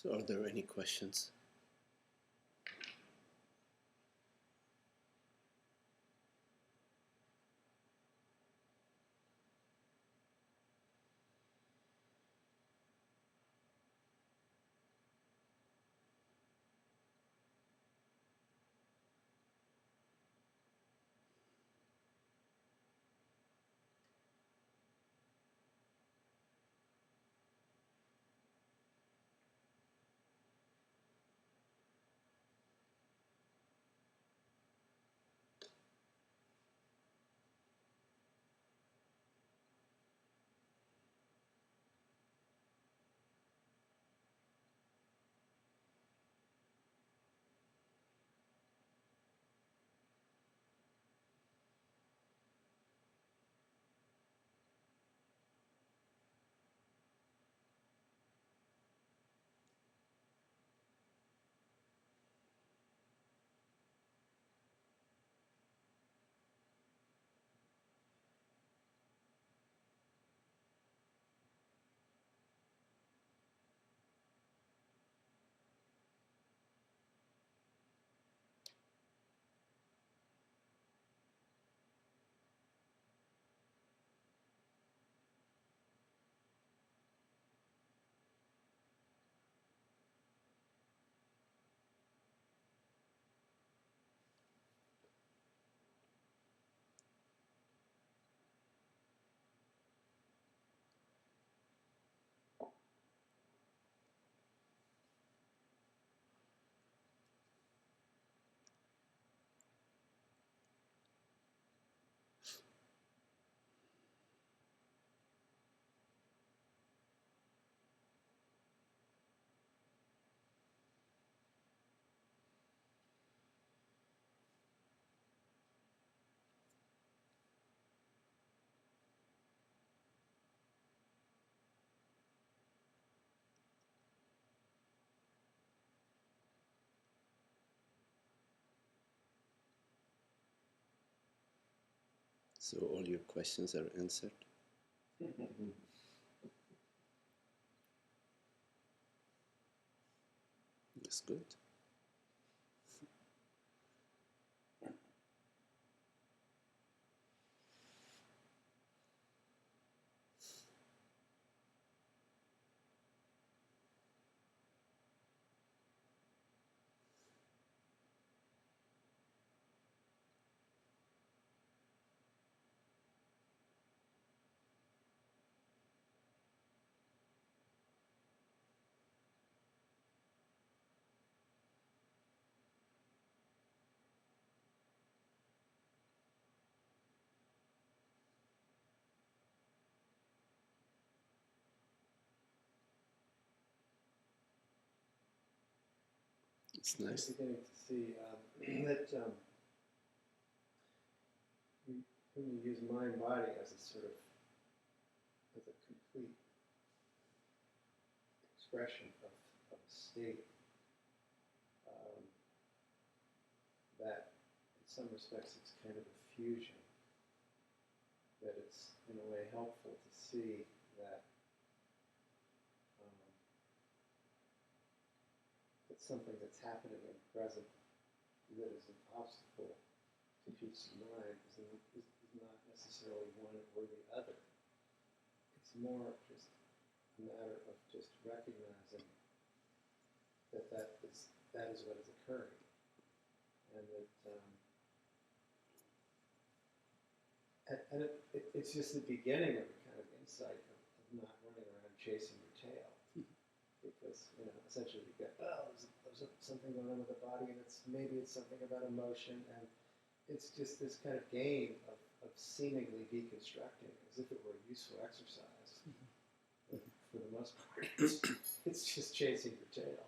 So are there any questions? So all your questions are answered? That's good. It's nice. I'm beginning to see that when you use mind body as a sort of as a complete expression of a state, that in some respects it's kind of a fusion. That it's in a way helpful to see that it's something that's happening in the present that is an obstacle to peace of mind is not necessarily one or the other. It's more just a matter of just recognizing that is what is occurring, and it's just the beginning of a kind of insight of not running around chasing your tail, because essentially you get there's something going on with the body, and maybe it's something about emotion, and it's just this kind of game of seemingly deconstructing as if it were a useful exercise. But for the most part, it's just chasing your tail.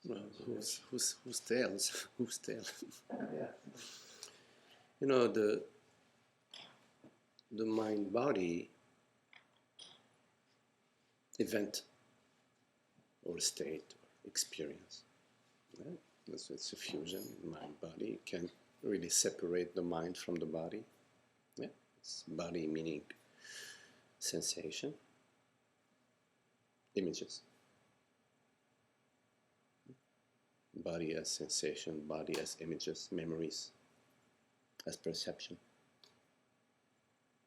Well, whose tails? Whose tail? Yeah. The mind-body event or state or experience. Right? It's a fusion, mind-body. You can't really separate the mind from the body. Yeah? It's body meaning sensation. images. Body as sensation, body as images, memories, as perception,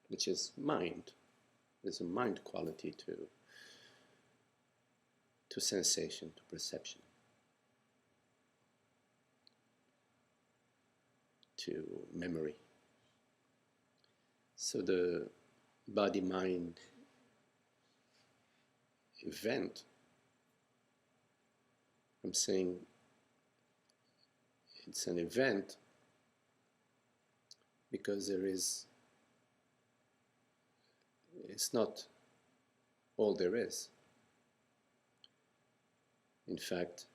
which is mind. There's a mind quality to sensation, to perception, to memory. So the body-mind event, I'm saying it's an event because it's not all there is. In fact,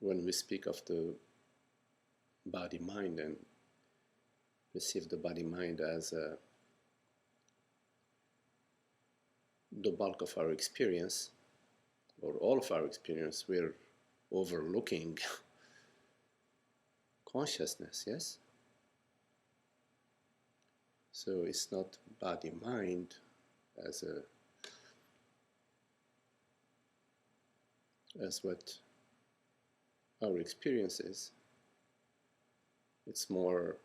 when we speak of the body-mind and perceive the body-mind as the bulk of our experience, or all of our experience, we're overlooking consciousness, yes? So it's not body-mind as what our experience is. It's more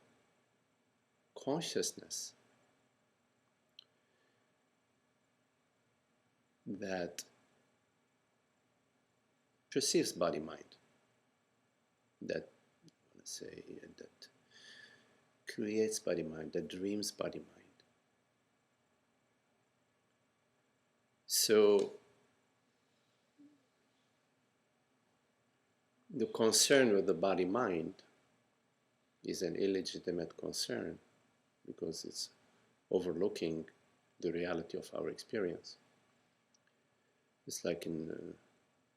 consciousness that perceives body-mind, that creates body-mind, that dreams body-mind. So the concern with the body-mind is an illegitimate concern because it's overlooking the reality of our experience. It's like in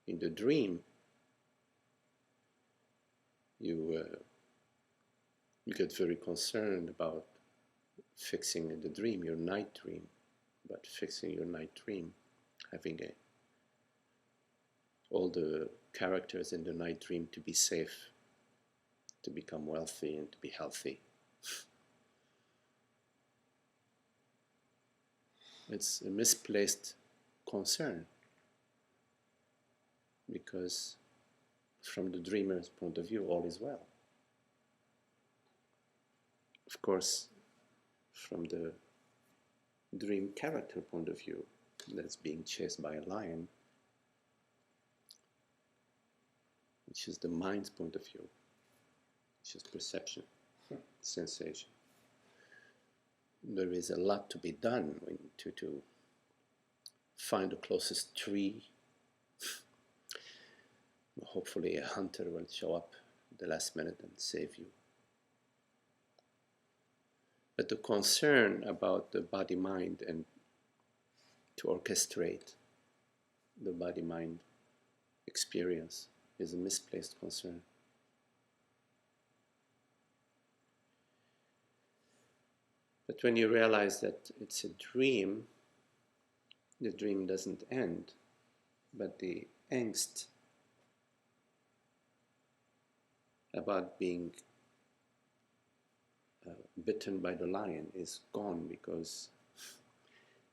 the dream, you get very concerned about fixing the dream, your night dream, about fixing your night dream, having all the characters in the night dream to be safe, to become wealthy and to be healthy. It's a misplaced concern because from the dreamer's point of view, all is well. Of course, from the dream character point of view, that's being chased by a lion, which is the mind's point of view, which is perception, sensation. There is a lot to be done to find the closest tree. Hopefully a hunter will show up at the last minute and save you. But the concern about the body-mind and to orchestrate the body-mind experience is a misplaced concern. But when you realize that it's a dream, the dream doesn't end, but the angst about being bitten by the lion is gone because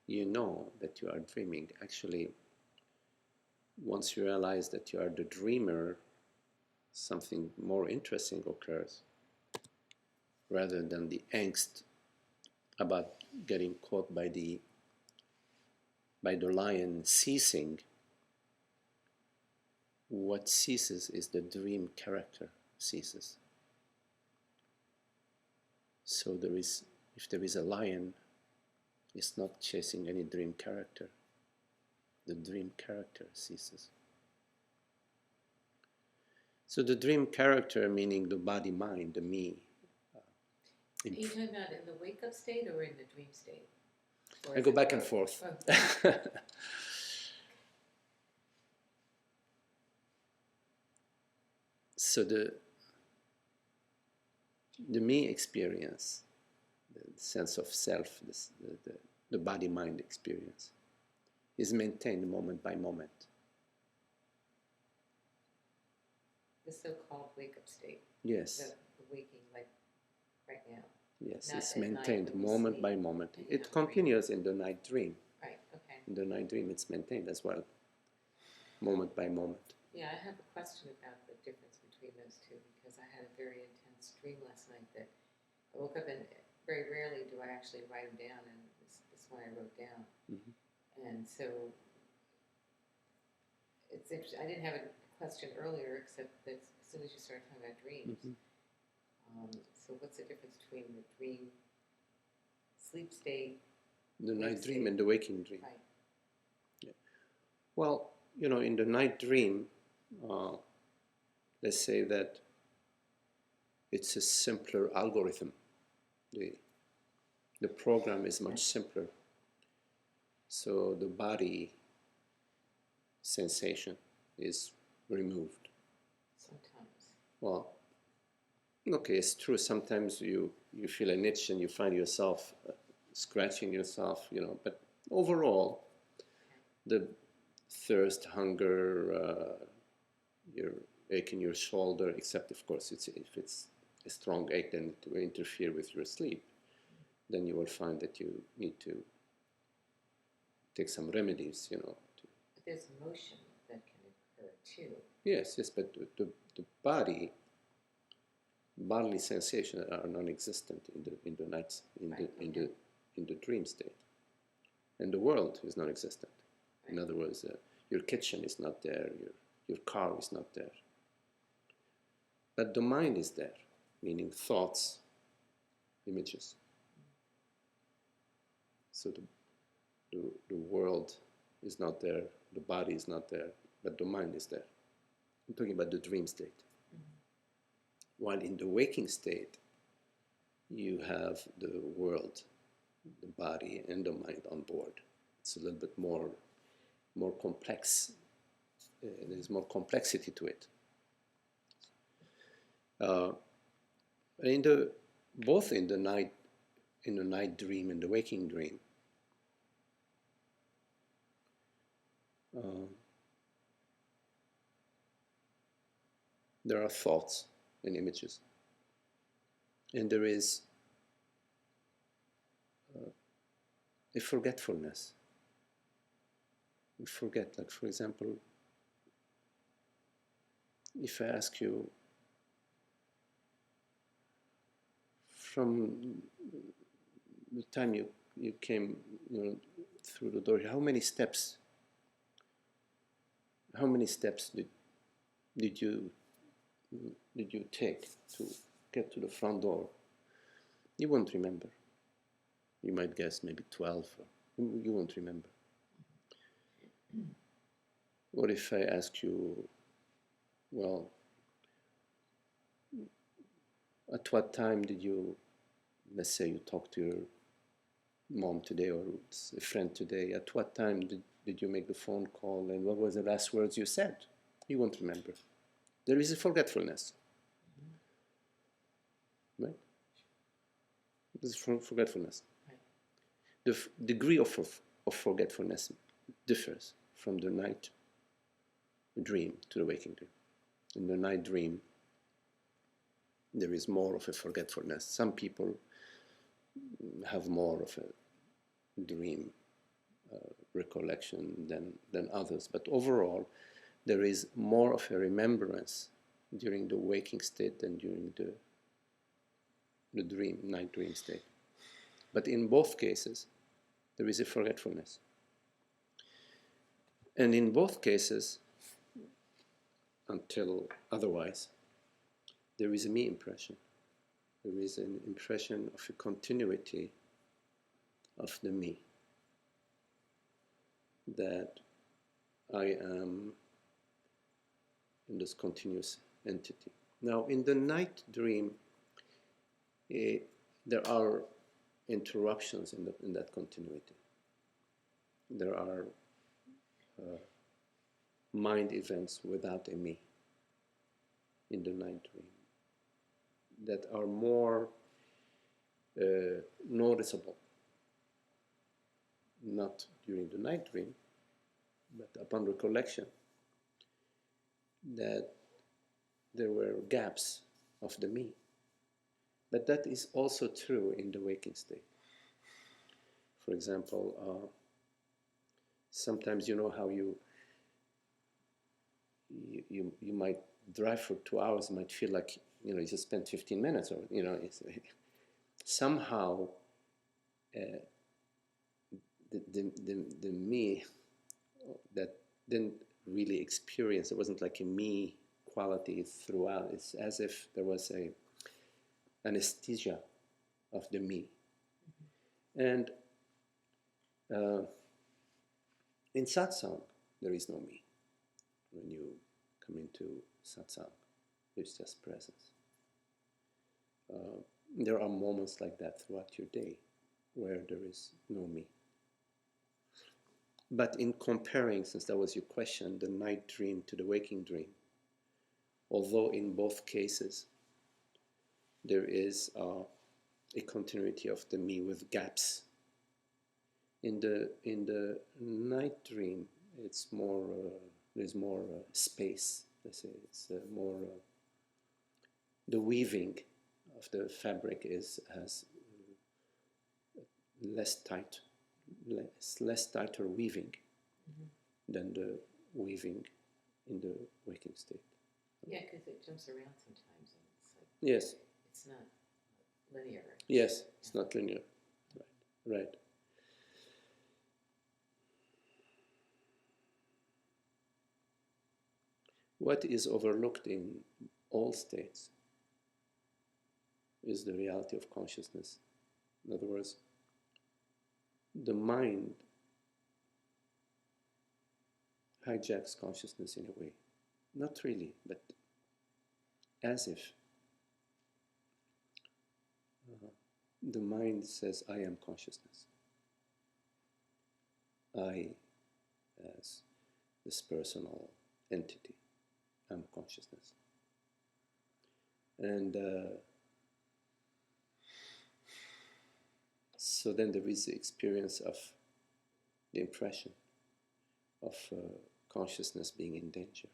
you know that you are dreaming. Actually, once you realize that you are the dreamer, something more interesting occurs rather than the angst about getting caught by the lion ceasing. What ceases is the dream character ceases. So if there is a lion, it's not chasing any dream character. The dream character ceases. So the dream character, meaning the body-mind, the me. Are you talking about in the wake-up state or in the dream state? I go back and forth. Oh. So the me experience, the sense of self, the body-mind experience, is maintained moment by moment. The so-called wake-up state. Yes. The waking, like right now. Yes, Not it's at night maintained when you moment sleep by moment. and you It have dreams. continues in the night dream. Right, okay. In the night dream, it's maintained as well, moment by moment. Yeah, I have a question about the difference between those two because I had a very intense dream last night that I woke up and very rarely do I actually write them down, and this one I wrote down. Mhm. And so it's interesting. I didn't have a question earlier, except that as soon as you started talking about dreams. Mhm. So what's the difference between the dream, sleep state, The wake night dream state? and the waking dream. Right. Well, in the night dream, let's say that it's a simpler algorithm. The program is much simpler. So the body sensation is removed. Sometimes. Well, okay, it's true. Sometimes you feel an itch and you find yourself scratching yourself, but overall, the thirst, hunger, your ache in your shoulder, except of course if it's a strong ache, then it will interfere with your sleep. Then you will find that you need to take some remedies, But there's emotion that can occur too. Yes, but the bodily sensations are non-existent in the nights in the dream state, and the world is non-existent. Right. In other words, your kitchen is not there, your car is not there, but the mind is there, meaning thoughts, images. So the world is not there, the body is not there, but the mind is there. I'm talking about the dream state. While in the waking state, you have the world, the body, and the mind on board. It's a little bit more complex. There's more complexity to it. Both in the night dream and the waking dream, there are thoughts and images, and there is a forgetfulness. We forget, like for example, if I ask you from the time you came through the door, how many steps did you take to get to the front door? You won't remember. You might guess maybe 12. You won't remember. What if I ask you, well, at what time did you, let's say you talked to your mom today or a friend today, at what time did you make the phone call, and what was the last words you said? You won't remember. There is a forgetfulness. Right? This is forgetfulness. Right. The degree of forgetfulness differs from the night dream to the waking dream. In the night dream, there is more of a forgetfulness. Some people have more of a dream recollection than others, but overall, there is more of a remembrance during the waking state than during the night dream state. But in both cases, there is a forgetfulness. And in both cases, until otherwise, there is a me impression. There is an impression of a continuity of the me, that I am in this continuous entity. Now, in the night dream, there are interruptions in that continuity. There are mind events without a me in the night dream that are more noticeable, not during the night dream, but upon recollection, that there were gaps of the me. But that is also true in the waking state. For example, sometimes you know how you might drive for 2 hours, might feel like, you know, you just spent 15 minutes, or, you know, it's, somehow the me that didn't really experience, it wasn't like a me quality throughout. It's as if there was a anesthesia of the me. And in satsang, there is no me. When you come into satsang, there's just presence. There are moments like that throughout your day where there is no me. But in comparing, since that was your question, the night dream to the waking dream, although in both cases there is a continuity of the me with gaps, in the night dream it's more there's more space. Let's say it's more the weaving of the fabric has less tighter weaving than the weaving in the waking state. Yeah, because it jumps around sometimes, and it's like, Yes. it's not linear. Yes, it's not linear. Right. What is overlooked in all states is the reality of consciousness. In other words, the mind hijacks consciousness in a way. Not really, but as if. The mind says, I am consciousness. I, as this personal entity, am consciousness. And so then there is the experience of the impression of consciousness being in danger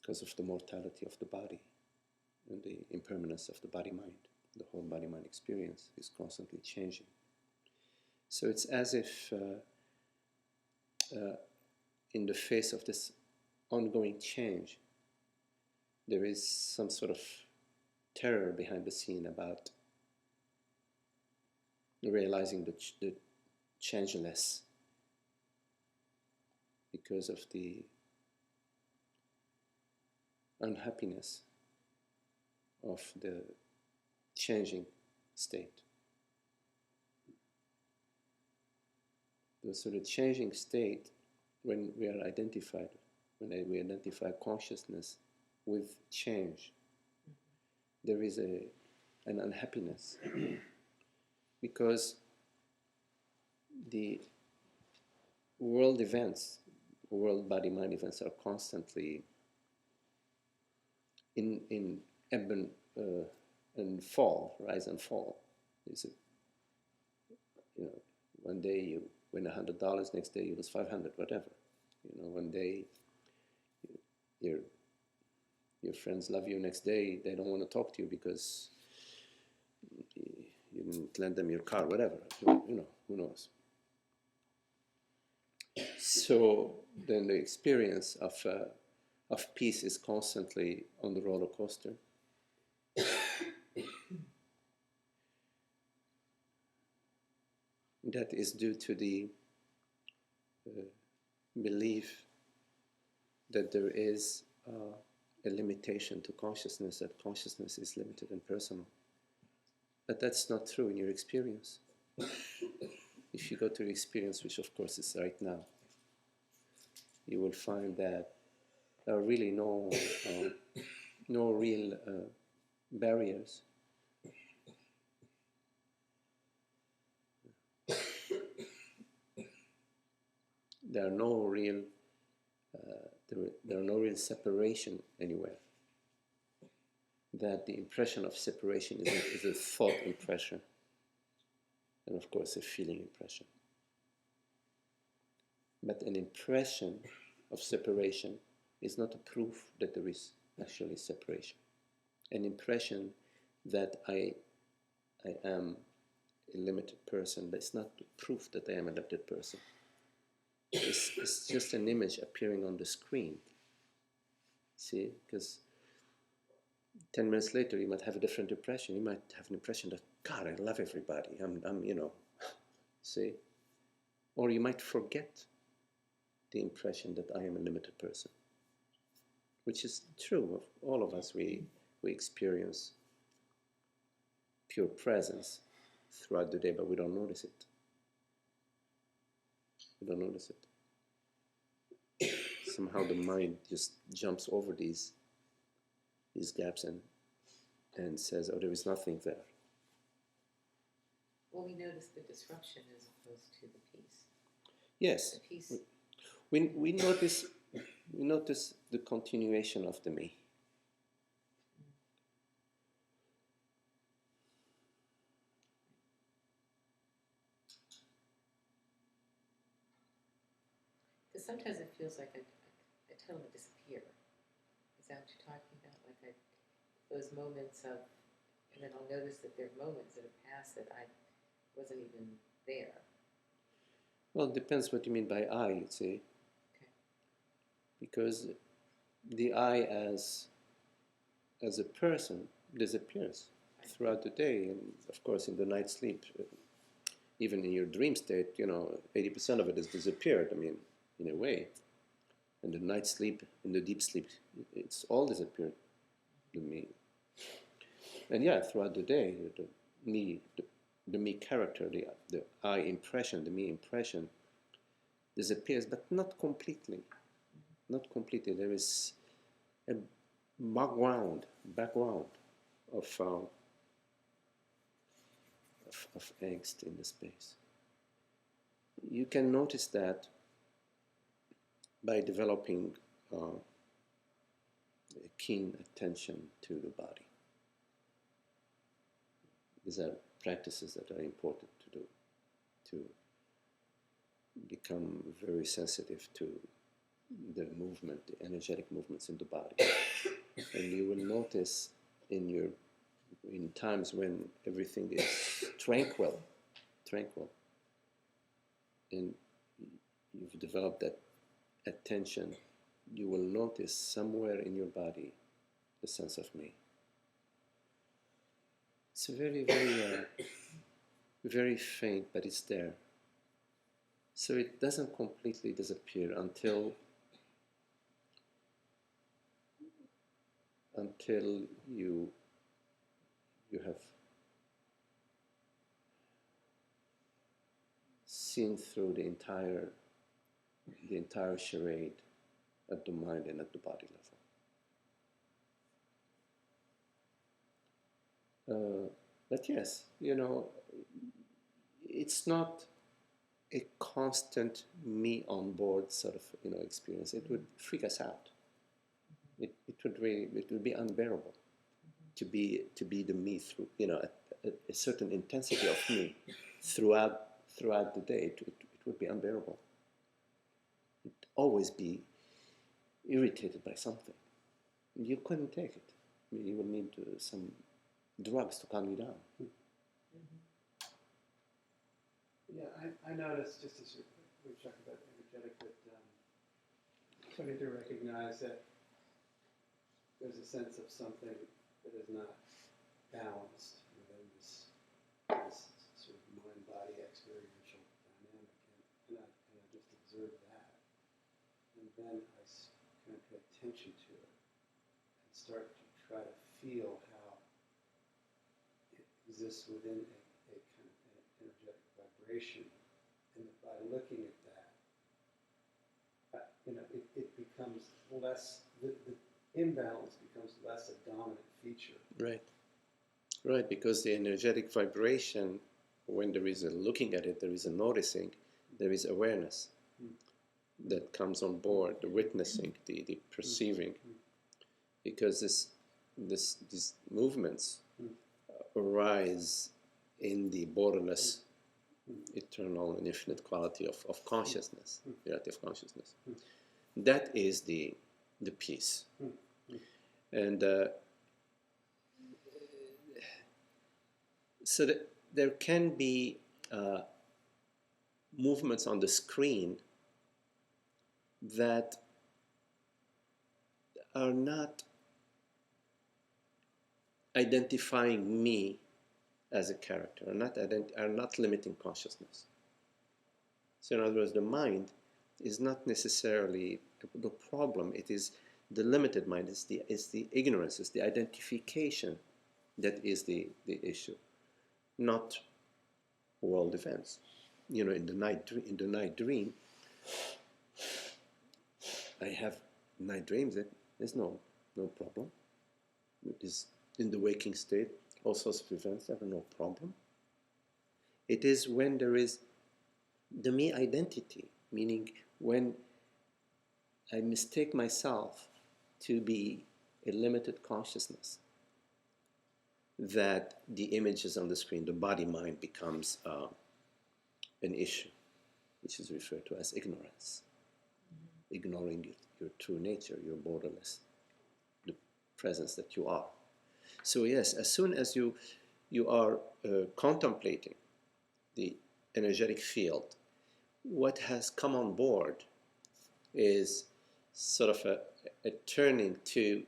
because of the mortality of the body and the impermanence of the body-mind. The whole body-mind experience is constantly changing. So it's as if in the face of this ongoing change, there is some sort of terror behind the scene about realizing the changeless because of the unhappiness of the changing state. So the changing state, when we are identified, when we identify consciousness with change, there is an unhappiness because the world events, world body-mind events are constantly in ebb and fall, rise and fall. It's one day you win $100, next day you lose 500, whatever. One day your friends love you, next day they don't want to talk to you because you didn't lend them your car, whatever. Who knows? So then the experience of peace is constantly on the roller coaster. That is due to the belief that there is a limitation to consciousness, that consciousness is limited and personal. But that's not true in your experience. If you go to your experience, which of course is right now, you will find that there are really no real barriers. There are no real separation anywhere. That the impression of separation is a thought impression, and of course a feeling impression. But an impression of separation is not a proof that there is actually separation. An impression that I am a limited person, but it's not proof that I am a limited person. It's just an image appearing on the screen. See, because 10 minutes later, you might have a different impression. You might have an impression that, God, I love everybody. I'm see? Or you might forget the impression that I am a limited person, which is true of all of us. We experience pure presence throughout the day, but we don't notice it. We don't notice it. Somehow the mind just jumps over these gaps and says, oh, there is nothing there. Well, we notice the disruption as opposed to the peace. Yes. The peace. We notice the continuation of the me. Because sometimes it feels like I totally disappear. Is that what you're talking about? Like those moments of, and then I'll notice that there are moments that have passed that I wasn't even there. Well, it depends what you mean by I, you'd say. Okay. Because the I as a person disappears throughout the day, and of course in the night sleep, even in your dream state, 80% of it has disappeared, in a way. And the night sleep, in the deep sleep, it's all disappeared, the me. And yeah, throughout the day, the me character, the I impression, the me impression disappears, but not completely. Not completely. There is a background of angst in the space. You can notice that by developing a keen attention to the body. These are practices that are important to do, to become very sensitive to the movement, the energetic movements in the body. And you will notice in times when everything is tranquil, and you've developed that attention, you will notice somewhere in your body the sense of me. It's very, very, very faint, but it's there. So it doesn't completely disappear until you have seen through the entire charade at the mind and at the body level. But yes, it's not a constant me on board sort of experience. It would freak us out. It would be unbearable to be the me through a certain intensity of me throughout the day. It would be unbearable. You'd always be irritated by something. You couldn't take it. You would need some drugs to calm you down. Yeah, I noticed, just as we talked about energetic, that starting to recognize that there's a sense of something that is not balanced within this sort of mind-body experiential dynamic, and I just observe that, and then I kind of pay attention to it and start to try to feel how it exists within a kind of an energetic vibration, and by looking at that, it becomes less, the imbalance becomes less a dominant feature. Right, because the energetic vibration, when there is a looking at it, there is a noticing, there is awareness that comes on board, the witnessing, the perceiving, because these movements arise in the borderless, eternal and infinite quality of consciousness, relative consciousness. That is the peace. And so there can be movements on the screen that are not identifying me as a character, are not limiting consciousness. So in other words, the mind is not necessarily the problem. It is the limited mind. It's the ignorance. It's the identification that is the issue, not world events. You know, in the night dream, I have night dreams. There's no problem. It is in the waking state, all sorts of events have no problem. It is when there is the me identity, meaning when I mistake myself to be a limited consciousness, that the images on the screen, the body-mind, becomes an issue, which is referred to as ignorance. Ignoring your true nature, your borderless, the presence that you are. So yes, as soon as you are contemplating the energetic field, what has come on board is sort of a turning to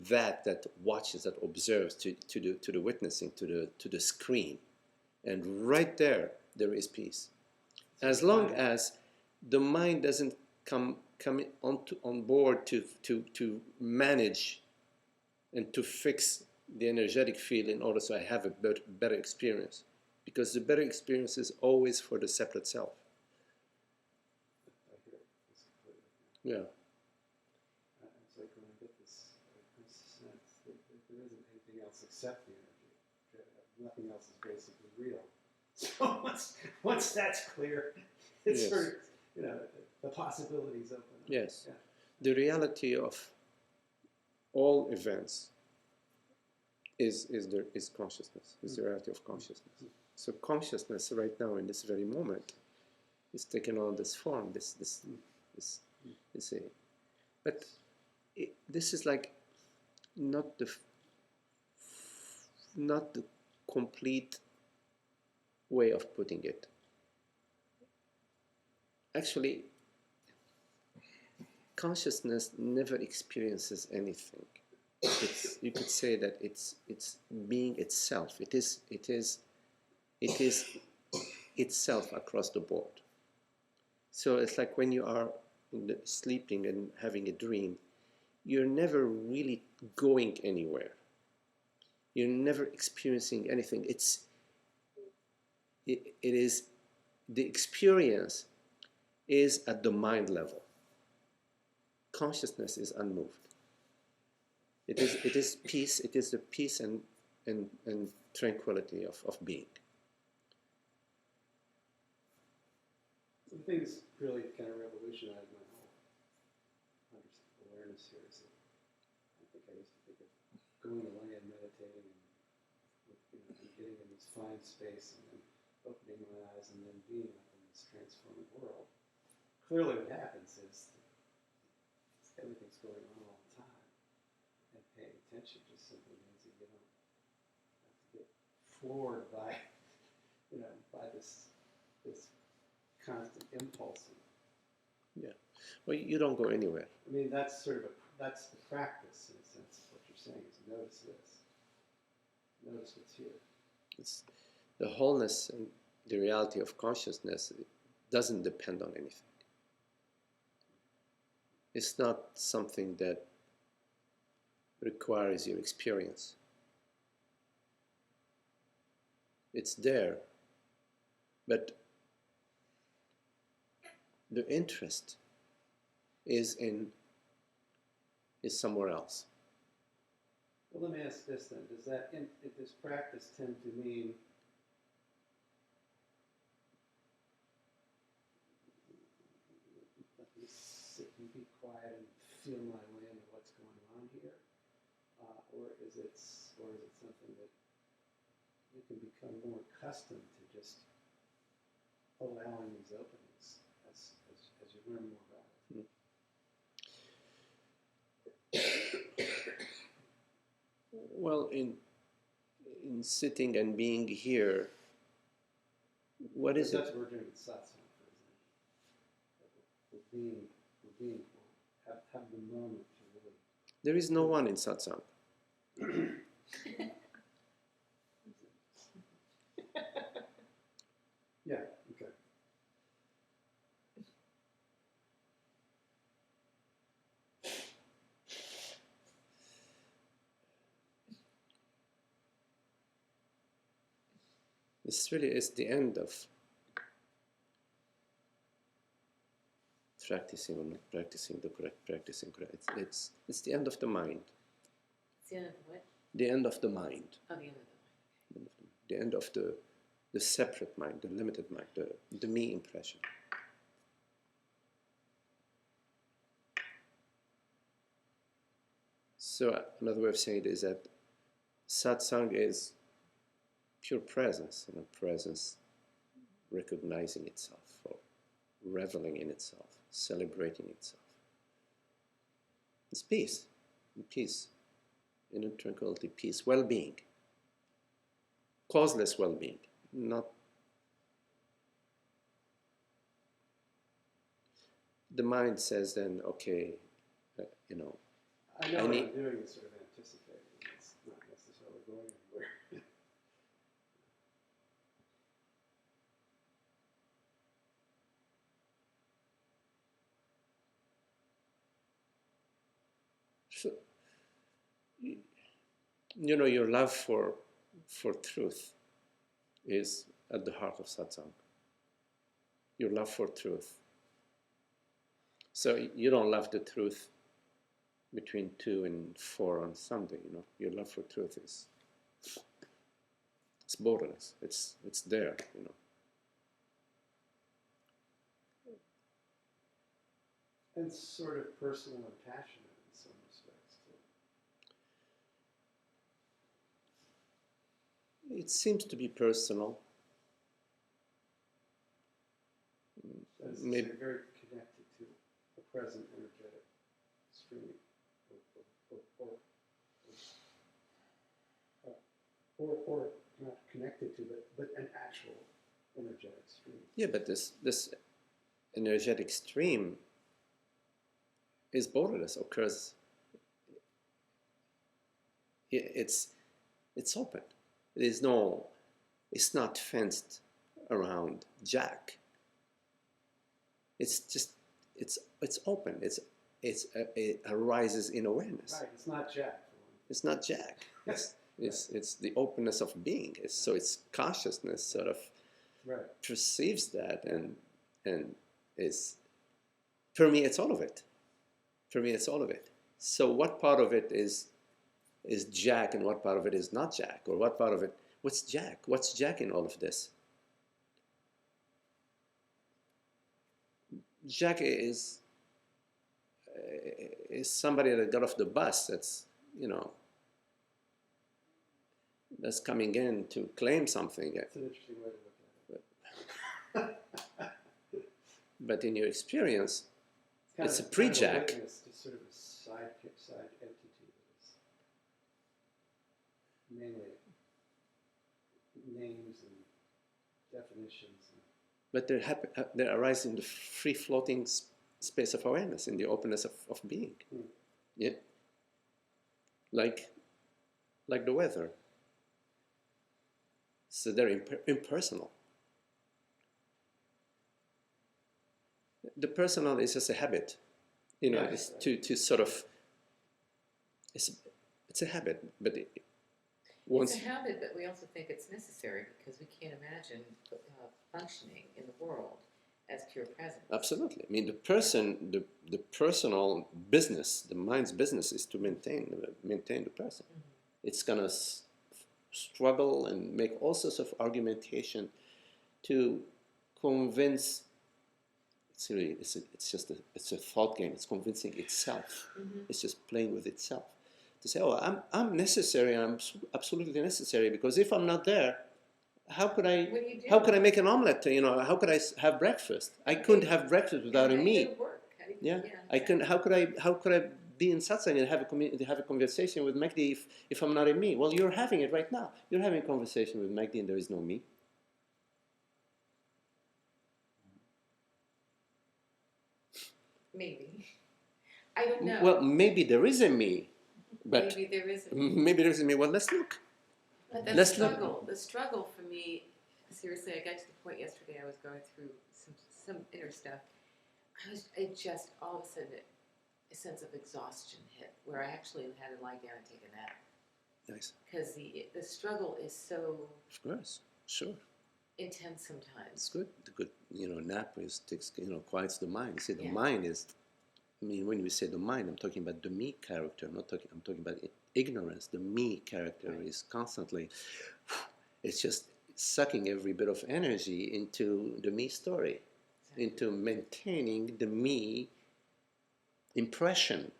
that watches, that observes, to the witnessing, to the screen, and right there is peace. As long as the mind doesn't come on board to manage and to fix the energetic field in order so I have a better experience, because the better experience is always for the separate self. I hear it. It's completely. Yeah. It's like when I get this sense that there isn't anything else except the energy. Nothing else is basically real. So once that's clear, it's Yes. sort of, you know, the possibilities open up. Yes. Yeah. The reality of all events is consciousness, is the reality of consciousness. So consciousness right now in this very moment is taking on this form, this but this is like not the complete way of putting it. Actually, consciousness never experiences anything. You could say that it's being itself. It is itself across the board. So it's like when you are sleeping and having a dream, you're never really going anywhere. You're never experiencing anything. It is the experience is at the mind level. Consciousness is unmoved. It is peace. It is the peace and tranquility of being. The thing that's really kind of revolutionized my whole awareness here is that I think I used to think of going away and meditating and getting in this fine space and then opening my eyes and then being up in this transforming world. Clearly what happens is everything's going on all the time. And paying attention just simply means that you don't have to get floored by, by this constant impulsing. Yeah. Well, you don't go anywhere. I mean, that's that's the practice, in a sense, of what you're saying, is notice this. Notice what's here. It's the wholeness and the reality of consciousness. It doesn't depend on anything. It's not something that requires your experience. It's there, but the interest is somewhere else. Well, let me ask this then. Does this practice tend to mean let me sit and be quiet and feel my way into what's going on here? Or is it something that you can become more accustomed to just allowing these openings as you learn more about it? Well, in sitting and being here, What is That's it? what we're doing with satsang, for example. We're being have the moment to really. There is no one in satsang. Yeah, okay. This really is the end of practicing or not practicing the correct practicing correct. It's the end of the mind. It's the end of the what? The end of the mind. Oh, the end of the mind. The end of the separate mind, the limited mind, the me impression. So another way of saying it is that satsang is pure presence, and a presence recognizing itself or reveling in itself, celebrating itself. It's peace, inner tranquility, peace, well-being, causeless well-being, not the mind says then, okay, you know, I know I what need- I'm doing is sort of anticipating. It's not necessarily going anywhere. so, you know, your love for truth is at the heart of satsang. Your love for truth. So you don't love the truth between 2 and 4 on Sunday, you know. Your love for truth is it's borderless. It's there, you know. And sort of personal and passionate in some respects too. It seems to be personal. That is to Maybe say, very connected to a present energetic stream, or not connected to, but an actual energetic stream. yeah, but this energetic stream is borderless, occurs. It's open. It's not fenced around Jack. It's just it's open. It arises in awareness. Right, it's not Jack. It's not Jack. It's the openness of being. It's consciousness sort of Right. perceives that and permeates all of it. Permeates all of it. So what part of it is Jack and what part of it is not Jack? Or what part of it, what's Jack? What's Jack in all of this? Jack is somebody that got off the bus that's, you know, that's coming in to claim something. It's an interesting way to look at it. But in your experience, it's a kind pre-Jack. of a witness to sort of a side entity that is mainly names and definitions. But they arise in the free-floating space of awareness, in the openness of being. Hmm. Yeah. Like the weather. So they're impersonal. The personal is just a habit. You know, Yes, it's to sort of, it's a habit, but once It's a habit, but we also think it's necessary because we can't imagine functioning in the world as pure presence. absolutely. I mean, the personal business, the mind's business is to maintain the person. Mm-hmm. It's gonna struggle and make all sorts of argumentation to convince. It's a thought game. It's convincing itself. Mm-hmm. It's just playing with itself. To say, oh, I'm necessary. I'm absolutely necessary because if I'm not there, how could I? What do you do? How could I make an omelet? You know, how could I have breakfast? I couldn't have breakfast without a How do me. you go to work? How do you, Yeah, I exactly. couldn't. How could I be in satsang and have a conversation with Magdi if I'm not in me? Well, you're having it right now. You're having a conversation with Magdi and there is no me. I don't know. Well, maybe there is a me, but maybe there isn't. maybe there is a me. Well, let's look. But the Let's look. struggle, the struggle for me, seriously, I got to the point yesterday I was going through some inner stuff. It just, all of a sudden, a sense of exhaustion hit, where I actually had to lie down and take a nap. Nice. Because the struggle is so Of course, sure. intense It's sometimes. good. The good, nap is takes, quiets the mind. See, the Yeah. mind is. I mean, when we say the mind, I'm talking about the me character. I'm talking about ignorance. The me character Right. is constantly. It's just sucking every bit of energy into the me story, Exactly. into maintaining the me impression.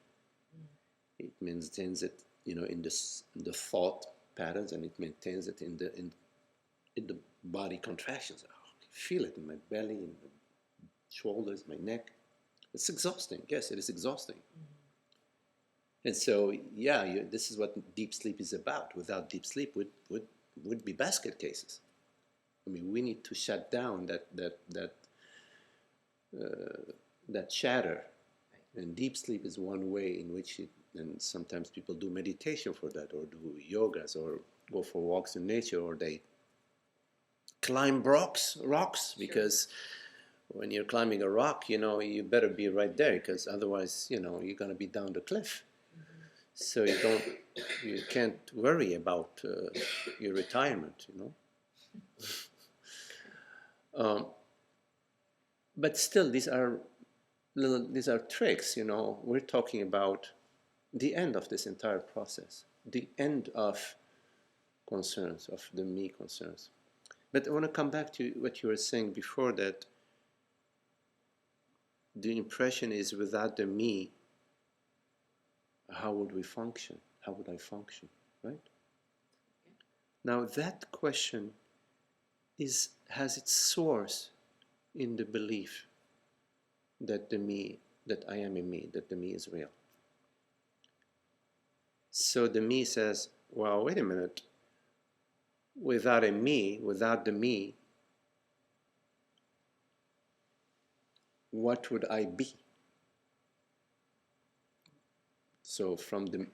It maintains it, in the thought patterns, and it maintains it in the body contractions. Oh, I feel it in my belly, in my shoulders, my neck. It's exhausting. Yes, it is exhausting. And so, yeah, this is what deep sleep is about. Without deep sleep, would be basket cases. I mean, we need to shut down that chatter. And deep sleep is one way in which and sometimes people do meditation for that, or do yogas, or go for walks in nature, or they climb rocks, Sure. because when you're climbing a rock, you better be right there, because otherwise, you're going to be down the cliff. So you can't worry about your retirement, But still, these are tricks, We're talking about the end of this entire process, the end of concerns, of the me concerns. But I want to come back to what you were saying before, that the impression is, without the me, how would we function? How would I function, right? Now that question has its source in the belief that that I am a me, that the me is real. So the me says, well, wait a minute, without a me, without the me, what would I be? So from the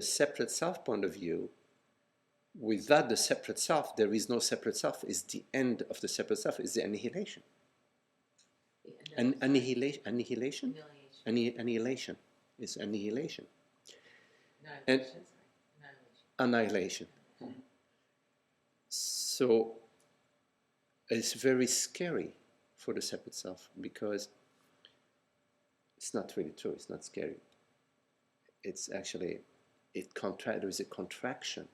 separate self point of view, without the separate self, there is no separate self. Is the end of the separate self, is the annihilation. Annihilation is annihilation. And annihilation. So it's very scary for the separate self, because it's not really true. It's not scary. It's actually there is a contraction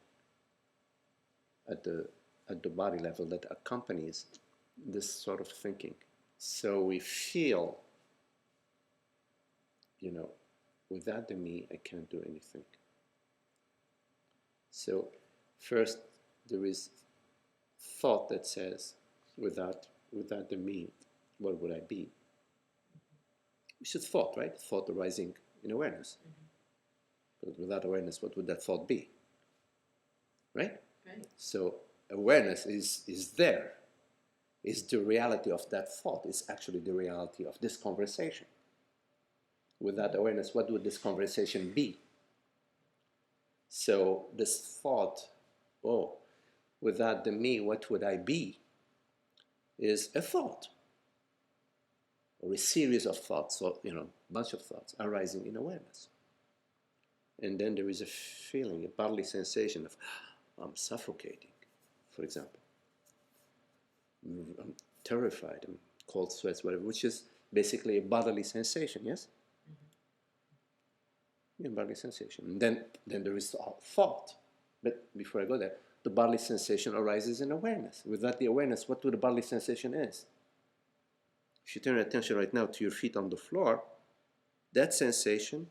at the body level that accompanies this sort of thinking. So we feel, without the me, I can't do anything. So first, there is thought that says, without the me, what would I be? Which is thought, right? Thought arising in awareness. But without awareness, what would that thought be? Right? Right. So awareness is there. Is the reality of that thought. Is actually the reality of this conversation. Without awareness, what would this conversation be? So this thought, without the me, what would I be? Is a thought, or a series of thoughts, or bunch of thoughts arising in awareness. And then there is a feeling, a bodily sensation of, I'm suffocating, for example. I'm terrified, I'm cold sweats, whatever, which is basically a bodily sensation, yes? A bodily sensation. And then there is thought. But before I go there, the bodily sensation arises in awareness. Without the awareness, what the bodily sensation is? If you turn your attention right now to your feet on the floor, that sensation,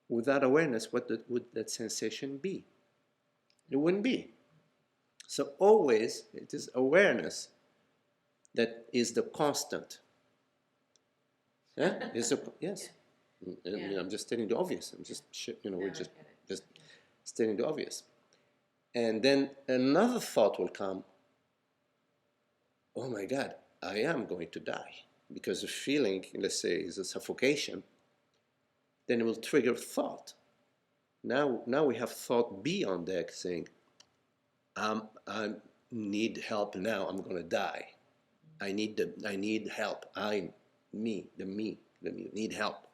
without awareness, what would that sensation be? It wouldn't be. So always it is awareness that is the constant. Yeah? Yes. Yeah. I'm just stating the obvious. I'm just, we're I just get it. stating the obvious. And then another thought will come, oh my God, I am going to die. because the feeling, let's say, is a suffocation, then it will trigger thought. Now we have thought B on deck saying, I need help now, I'm going to die. I need help. Me need help.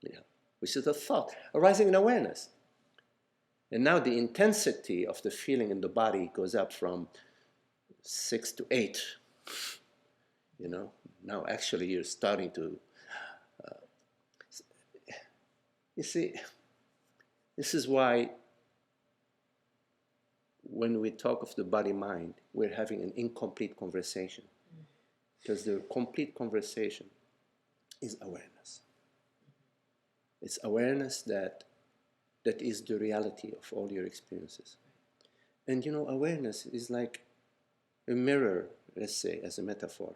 Yeah. Which is a thought arising in awareness. And now the intensity of the feeling in the body goes up from 6 to 8. You know, now actually you're starting to, you see, this is why when we talk of the body-mind, we're having an incomplete conversation. Because the complete conversation is awareness. It's awareness that is the reality of all your experiences. And you know, awareness is like a mirror, let's say, as a metaphor.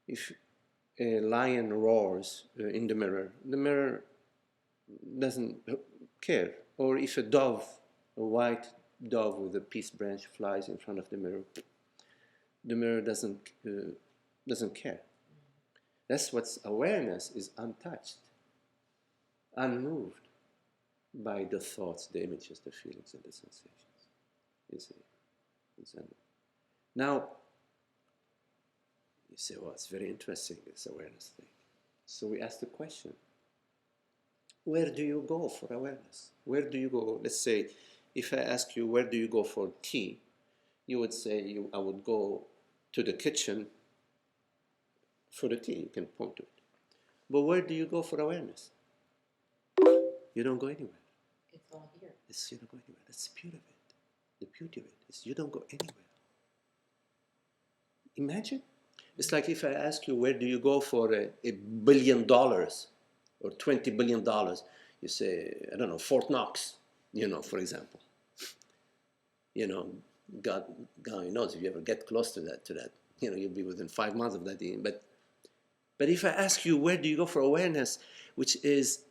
If a lion roars in the mirror doesn't care. Or if a dove, a white dove with a peace branch flies in front of the mirror doesn't care. That's what's awareness is untouched, unmoved by the thoughts, the images, the feelings, and the sensations. You see? Now, you say, well, it's very interesting, this awareness thing. So we ask the question, where do you go for awareness? Where do you go? Let's say, if I ask you, where do you go for tea? You would say, I would go to the kitchen for the tea. You can point to it. But where do you go for awareness? You don't go anywhere. It's all here. You don't go anywhere. That's the beauty of it. The beauty of it is you don't go anywhere. Imagine. It's like if I ask you, where do you go for $1 billion or $20 billion? You say, I don't know, Fort Knox, for example. God knows if you ever get close to that, you'll be within 5 months of that. But if I ask you, where do you go for awareness, which is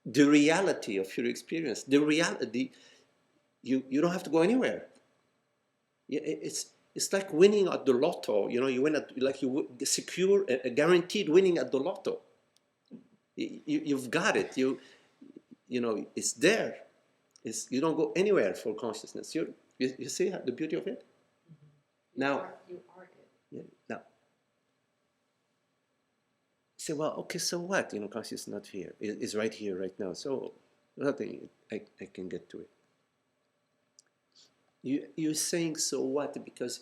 the reality of your experience, the reality, you don't have to go anywhere. It's like winning at the lotto. You win you secure a guaranteed winning at the lotto. You've got it. It's there. You don't go anywhere for consciousness. You see the beauty of it. Mm-hmm. Now you are it. Yeah. Now, you say, well, okay, so what? Consciousness is not here. It's right here, right now. So nothing. I can get to it. You're saying so what because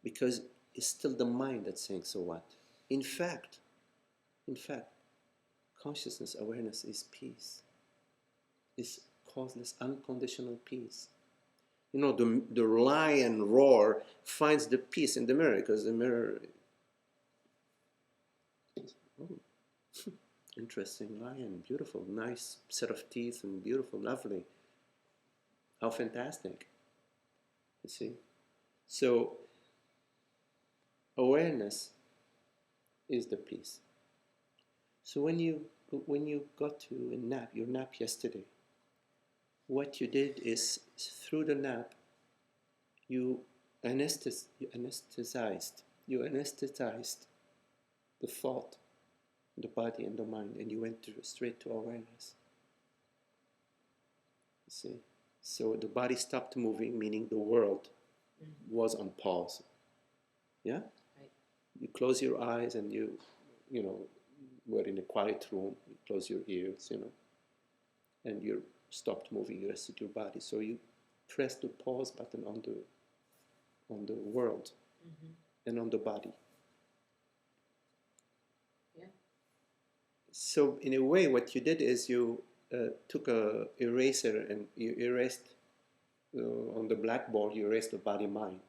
it's still the mind that's saying so what. In fact, consciousness, awareness is peace. It's causeless, unconditional peace. The lion roar finds the peace in the mirror because the mirror. Oh, interesting lion, beautiful, nice set of teeth and beautiful, lovely. How fantastic. You see? So, awareness is the peace. So when you got to your nap yesterday, what you did is, through the nap, you anesthetized the thought, the body and the mind, and you went straight to awareness. You see? So the body stopped moving, meaning the world was on pause. Yeah? Right. You close your eyes and you were in a quiet room, you close your ears, and you stopped moving, you rested your body. So you press the pause button on the world and on the body. Yeah. So in a way, what you did is you took a eraser and you erased on the blackboard, you erased the body mind.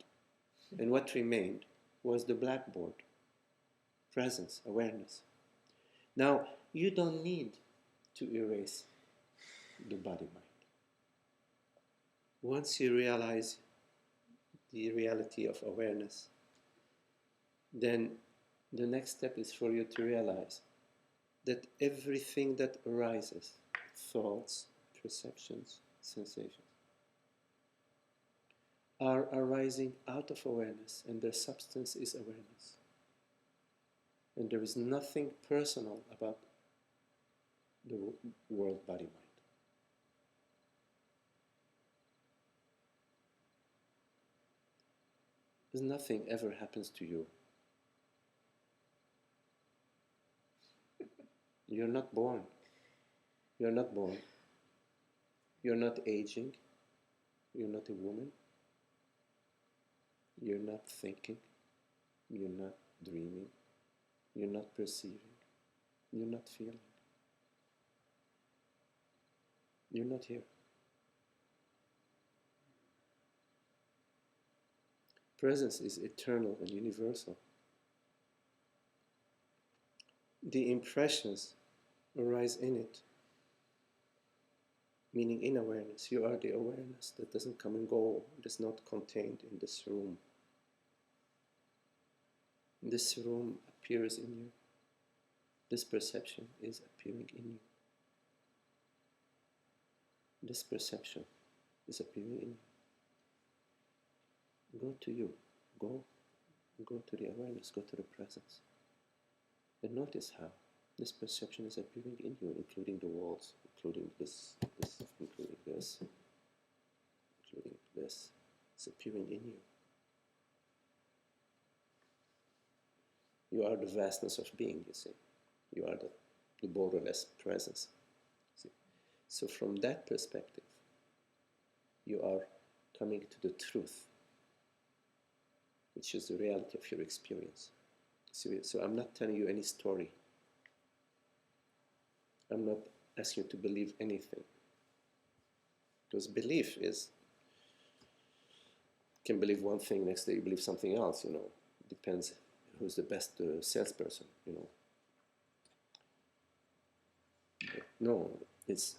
And what remained was the blackboard. Presence, awareness. Now, you don't need to erase the body mind. Once you realize the reality of awareness, then the next step is for you to realize that everything that arises, thoughts, perceptions, sensations, are arising out of awareness, and their substance is awareness. And there is nothing personal about the world body-mind. Because nothing ever happens to you. You're not born. You're not born. You're not aging. You're not a woman. You're not thinking. You're not dreaming. You're not perceiving. You're not feeling. You're not here. Presence is eternal and universal. The impressions arise in it, meaning in awareness. You are the awareness that doesn't come and go. It is not contained in this room. This room appears in you. This perception is appearing in you. This perception is appearing in you. Go to you. Go to the awareness. Go to the presence. And notice how this perception is appearing in you, including the walls, including this, including this, including this. It's appearing in you. You are the vastness of being, you see. You are the borderless presence. See? So from that perspective, you are coming to the truth, which is the reality of your experience. So I'm not telling you any story. I'm not asking you to believe anything. Because belief is, you can believe one thing, next day you believe something else, you know. It depends who's the best salesperson, you know. But no, it's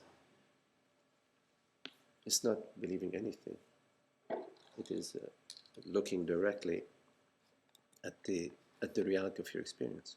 not believing anything. It is looking directly at the reality of your experience.